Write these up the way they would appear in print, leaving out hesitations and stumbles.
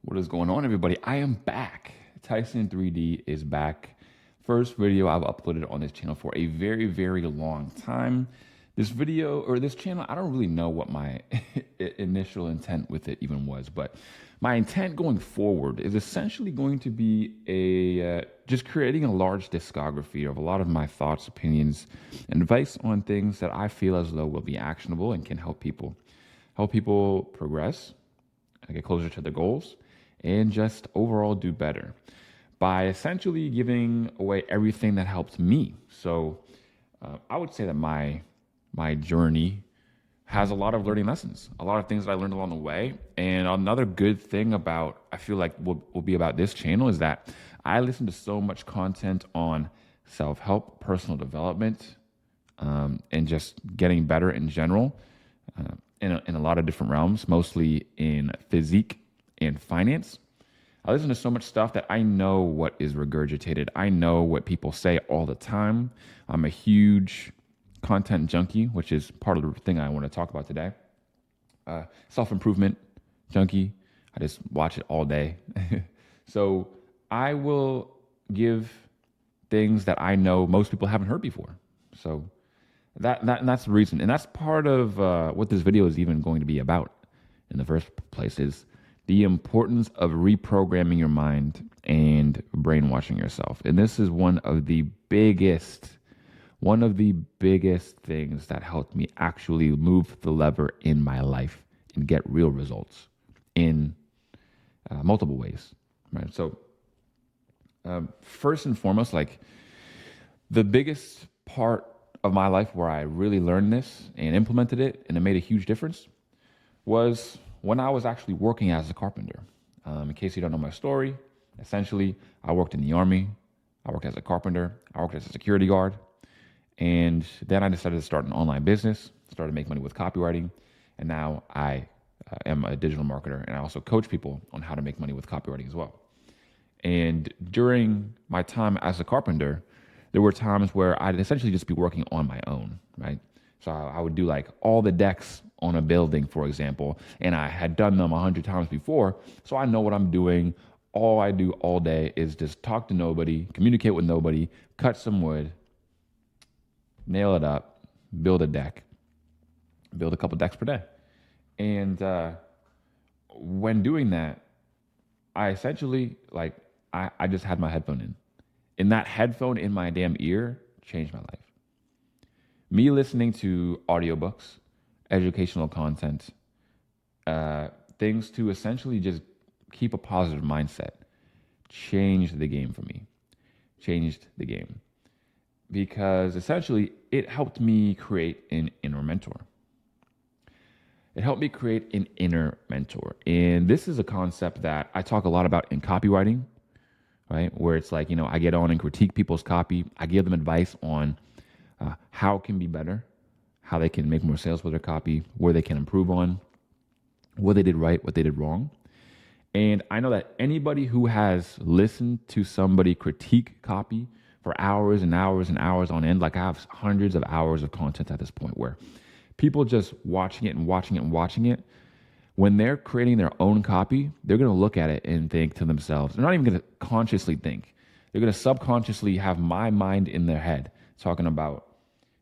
What is going on, everybody? I am back. Tyson 3D is back. First video I've uploaded on this channel for a very, very long time. This video or this channel, I don't really know what my initial intent with it even was, but my intent going forward is essentially going to be just creating a large discography of a lot of my thoughts, opinions, and advice on things that I feel as though will be actionable and can help people progress, get closer to their goals, and just overall do better by essentially giving away everything that helped me. So I would say that my journey has a lot of learning lessons, a lot of things that I learned along the way. And another good thing about, I feel like will be about this channel is that I listen to so much content on self-help, personal development, and just getting better in general, in a lot of different realms, mostly in physique and finance. I listen to so much stuff that I know what is regurgitated. I know what people say all the time. I'm a huge content junkie, which is part of the thing I want to talk about today. Self-improvement junkie. I just watch it all day. So I will give things that I know most people haven't heard before. So that's the reason. And that's part of what this video is even going to be about in the first place, is the importance of reprogramming your mind and brainwashing yourself. And this is one of the biggest things that helped me actually move the lever in my life and get real results in multiple ways, right? So first and foremost, like the biggest part of my life where I really learned this and implemented it and it made a huge difference was when I was actually working as a carpenter. In case you don't know my story, essentially, I worked in the Army, I worked as a carpenter, I worked as a security guard, and then I decided to start an online business, started to make money with copywriting, and now I am a digital marketer, and I also coach people on how to make money with copywriting as well. And during my time as a carpenter, there were times where I'd essentially just be working on my own, right? So I would do like all the decks on a building, for example, and I had done them 100 times before, so I know what I'm doing. All I do all day is just talk to nobody, communicate with nobody, cut some wood, nail it up, build a deck, build a couple decks per day. And when doing that, I essentially, I just had my headphone in. And that headphone in my damn ear changed my life. Me listening to audiobooks, educational content, things to essentially just keep a positive mindset, changed the game for me. Changed the game. Because essentially, it helped me create an inner mentor. It helped me create an inner mentor. And this is a concept that I talk a lot about in copywriting, right? Where it's like, I get on and critique people's copy. I give them advice on how it can be better, how they can make more sales with their copy, where they can improve on, what they did right, what they did wrong. And I know that anybody who has listened to somebody critique copy for hours and hours and hours on end, like I have hundreds of hours of content at this point where people just watching it and watching it and watching it, when they're creating their own copy, they're going to look at it and think to themselves, they're not even going to consciously think. They're going to subconsciously have my mind in their head talking about,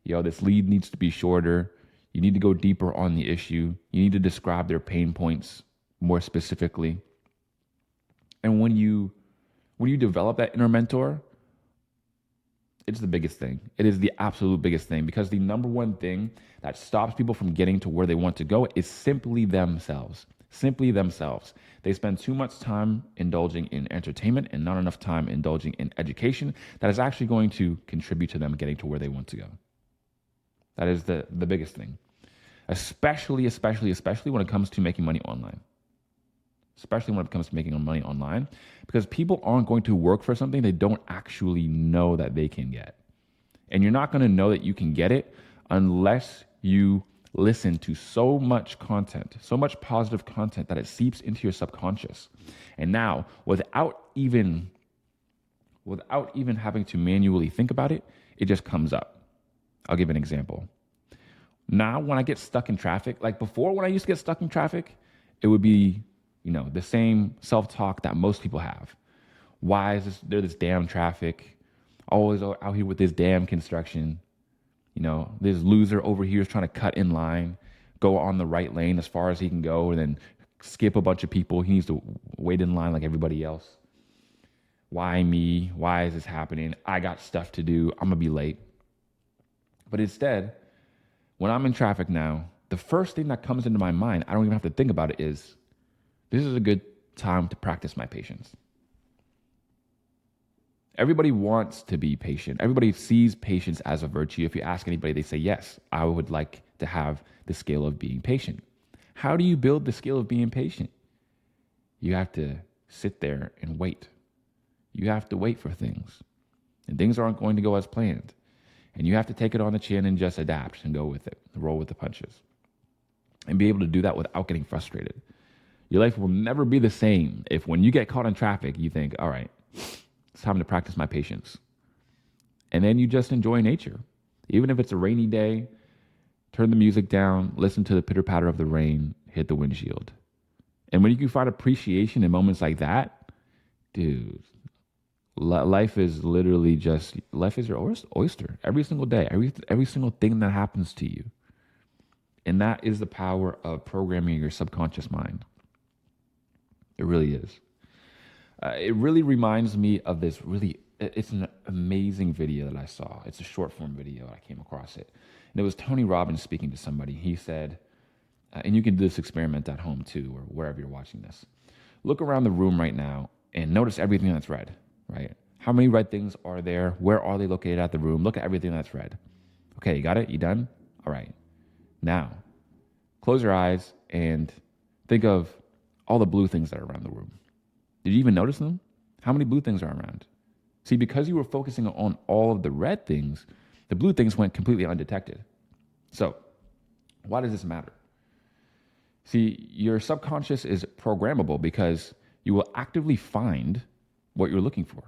this lead needs to be shorter. You need to go deeper on the issue. You need to describe their pain points more specifically. And when you develop that inner mentor, it's the biggest thing. It is the absolute biggest thing, because the number one thing that stops people from getting to where they want to go is simply themselves. Simply themselves. They spend too much time indulging in entertainment and not enough time indulging in education that is actually going to contribute to them getting to where they want to go. That is the biggest thing. Especially when it comes to making money online. Especially when it comes to making money online, because people aren't going to work for something they don't actually know that they can get. And you're not going to know that you can get it unless you listen to so much content, so much positive content that it seeps into your subconscious. And now, without even having to manually think about it, it just comes up. I'll give an example. Now, when I get stuck in traffic, like before when I used to get stuck in traffic, it would be the same self-talk that most people have. Why is this damn traffic? Always out here with this damn construction. This loser over here is trying to cut in line, go on the right lane as far as he can go, and then skip a bunch of people. He needs to wait in line like everybody else. Why me? Why is this happening? I got stuff to do. I'm going to be late. But instead, when I'm in traffic now, the first thing that comes into my mind, I don't even have to think about it, is this is a good time to practice my patience. Everybody wants to be patient. Everybody sees patience as a virtue. If you ask anybody, they say, yes, I would like to have the skill of being patient. How do you build the skill of being patient? You have to sit there and wait. You have to wait for things. And things aren't going to go as planned. And you have to take it on the chin and just adapt and go with it, roll with the punches. And be able to do that without getting frustrated. Your life will never be the same if when you get caught in traffic, you think, all right, it's time to practice my patience. And then you just enjoy nature. Even if it's a rainy day, turn the music down, listen to the pitter patter of the rain, hit the windshield. And when you can find appreciation in moments like that, dude, life is literally just, life is your oyster every single day, every single thing that happens to you. And that is the power of programming your subconscious mind. It really is. It really reminds me of it's an amazing video that I saw. It's a short form video. I came across it. And it was Tony Robbins speaking to somebody. He said, and you can do this experiment at home too, or wherever you're watching this. Look around the room right now and notice everything that's red, right? How many red things are there? Where are they located at the room? Look at everything that's red. Okay, you got it? You done? All right. Now, close your eyes and think of all the blue things that are around the room. Did you even notice them? How many blue things are around? See, because you were focusing on all of the red things, the blue things went completely undetected. So, why does this matter? See, your subconscious is programmable because you will actively find what you're looking for.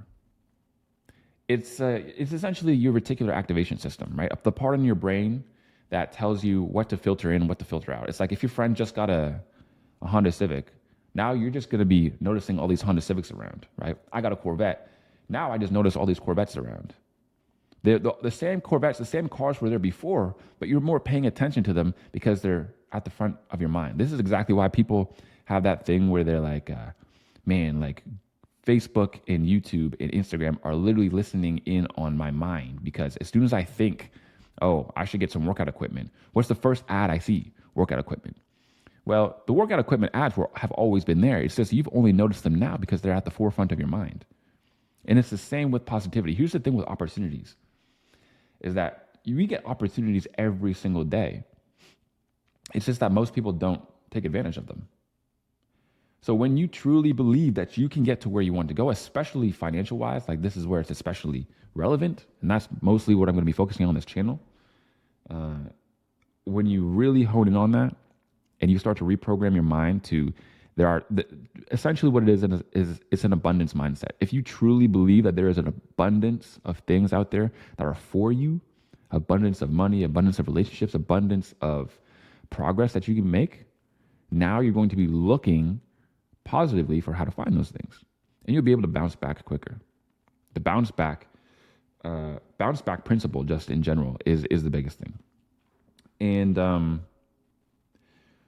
It's essentially your reticular activation system, right? Up the part in your brain that tells you what to filter in and what to filter out. It's like if your friend just got a Honda Civic, now you're just going to be noticing all these Honda Civics around, right? I got a Corvette. Now I just notice all these Corvettes around. The same Corvettes, the same cars were there before, but you're more paying attention to them because they're at the front of your mind. This is exactly why people have that thing where they're like, like Facebook and YouTube and Instagram are literally listening in on my mind, because as soon as I think, oh, I should get some workout equipment, what's the first ad I see? Workout equipment. Well, the workout equipment ads have always been there. It's just you've only noticed them now because they're at the forefront of your mind. And it's the same with positivity. Here's the thing with opportunities, is that we get opportunities every single day. It's just that most people don't take advantage of them. So when you truly believe that you can get to where you want to go, especially financial wise, like this is where it's especially relevant, and that's mostly what I'm going to be focusing on this channel. When you really hone in on that, and you start to reprogram your mind to, essentially what it is it's an abundance mindset. If you truly believe that there is an abundance of things out there that are for you, abundance of money, abundance of relationships, abundance of progress that you can make, now you're going to be looking positively for how to find those things. And you'll be able to bounce back quicker. The bounce back principle just in general is the biggest thing. And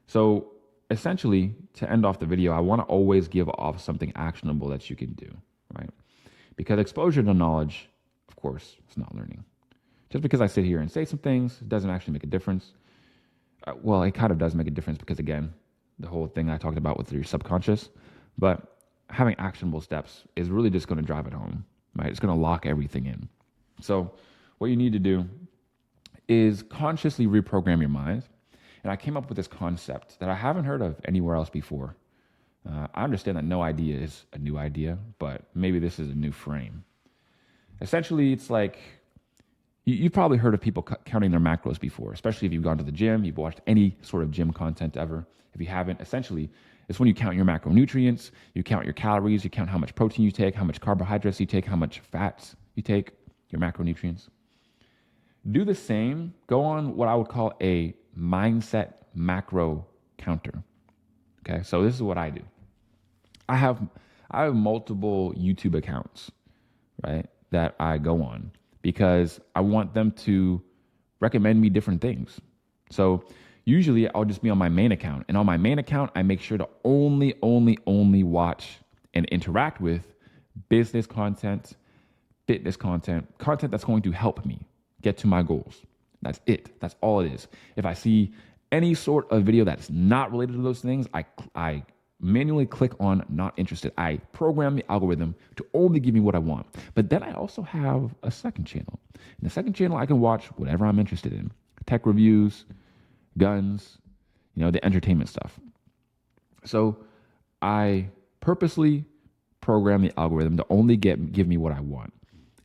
so essentially, to end off the video, I want to always give off something actionable that you can do, right? Because exposure to knowledge, of course, is not learning. Just because I sit here and say some things doesn't actually make a difference. Well, it kind of does make a difference because, again, the whole thing I talked about with your subconscious. But having actionable steps is really just going to drive it home, right? It's going to lock everything in. So what you need to do is consciously reprogram your mind. And I came up with this concept that I haven't heard of anywhere else before. I understand that no idea is a new idea, but maybe this is a new frame. Essentially, it's like you've probably heard of people counting their macros before, especially if you've gone to the gym, you've watched any sort of gym content ever. If you haven't, essentially, it's when you count your macronutrients, you count your calories, you count how much protein you take, how much carbohydrates you take, how much fats you take, your macronutrients. Do the same. Go on what I would call a mindset macro counter. Okay, so this is what I do. I have I have multiple YouTube accounts, right, that I go on because I want them to recommend me different things. So usually I'll just be on my main account, and on my main account I make sure to only watch and interact with business content, fitness content, content that's going to help me get to my goals. That's it. That's all it is. If I see any sort of video that's not related to those things, I manually click on not interested. I program the algorithm to only give me what I want. But then I also have a second channel. In the second channel, I can watch whatever I'm interested in. Tech reviews, guns, the entertainment stuff. So I purposely program the algorithm to only give me what I want.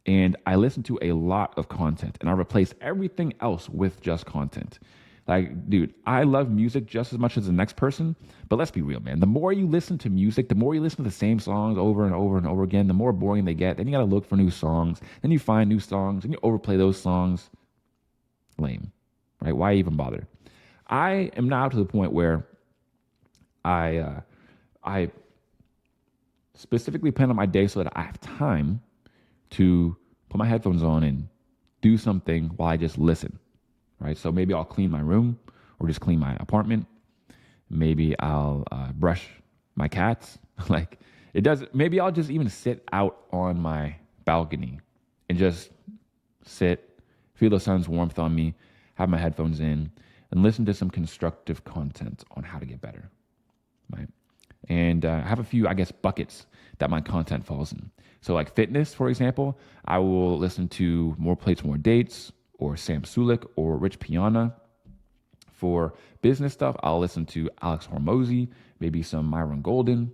And I listen to a lot of content, and I replace everything else with just content. Like, dude, I love music just as much as the next person, but let's be real, man. The more you listen to music, the more you listen to the same songs over and over and over again, the more boring they get. Then you got to look for new songs. Then you find new songs, and you overplay those songs. Lame, right? Why even bother? I am now to the point where I specifically plan on my day so that I have time to put my headphones on and do something while I just listen, right? So maybe I'll clean my room or just clean my apartment. Maybe I'll brush my cats. Like it does. Maybe I'll just even sit out on my balcony and just sit, feel the sun's warmth on me, have my headphones in, and listen to some constructive content on how to get better, right? And I have a few, I guess, buckets that my content falls in. So like fitness, for example, I will listen to More Plates, More Dates or Sam Sulik or Rich Piana. For business stuff, I'll listen to Alex Hormozy, maybe some Myron Golden,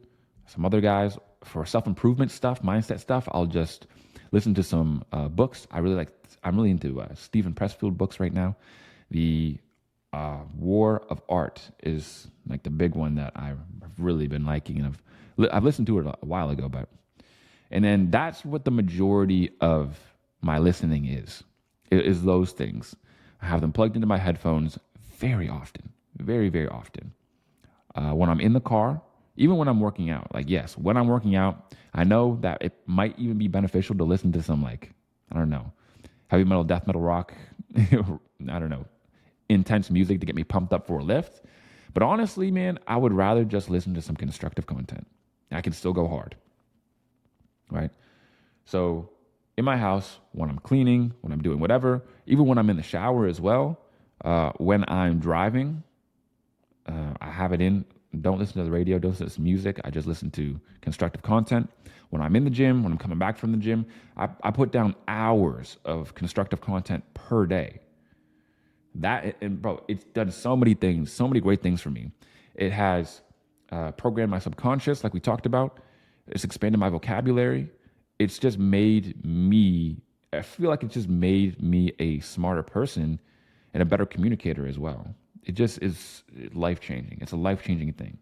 some other guys. For self-improvement stuff, mindset stuff, I'll just listen to some books. I'm really into Stephen Pressfield books right now. The War of Art is like the big one that I've really been liking, and I've listened to it a while ago, and then that's what the majority of my listening is those things. I have them plugged into my headphones very often, very, very often. When I'm in the car, even when I'm working out, when I'm working out, I know that it might even be beneficial to listen to some heavy metal, death metal, rock, intense music to get me pumped up for a lift. But honestly, man, I would rather just listen to some constructive content. I can still go hard, right? So in my house, when I'm cleaning, when I'm doing whatever, even when I'm in the shower as well, when I'm driving, I have it in. Don't listen to the radio, don't listen to music. I just listen to constructive content. When I'm in the gym, when I'm coming back from the gym, I put down hours of constructive content per day. It's done so many things, so many great things for me. It has programmed my subconscious, like we talked about. It's expanded my vocabulary. It's just made me, I feel like it's just made me a smarter person and a better communicator as well. It just is life-changing. It's a life-changing thing,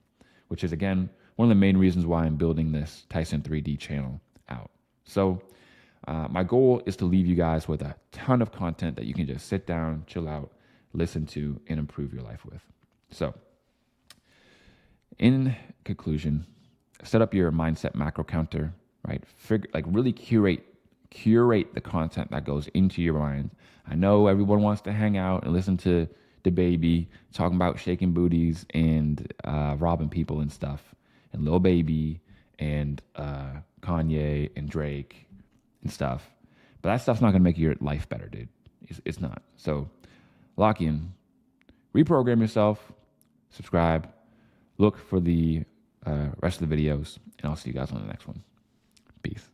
which is, again, one of the main reasons why I'm building this Tyson 3D channel out. So my goal is to leave you guys with a ton of content that you can just sit down, chill out, listen to, and improve your life with. So in conclusion, set up your mindset macro counter, right? Really curate the content that goes into your mind. I know everyone wants to hang out and listen to DaBaby talking about shaking booties and robbing people and stuff, and Lil Baby and Kanye and Drake and stuff. But that stuff's not going to make your life better, dude. It's not. So lock in, reprogram yourself, subscribe, look for the rest of the videos, and I'll see you guys on the next one. Peace.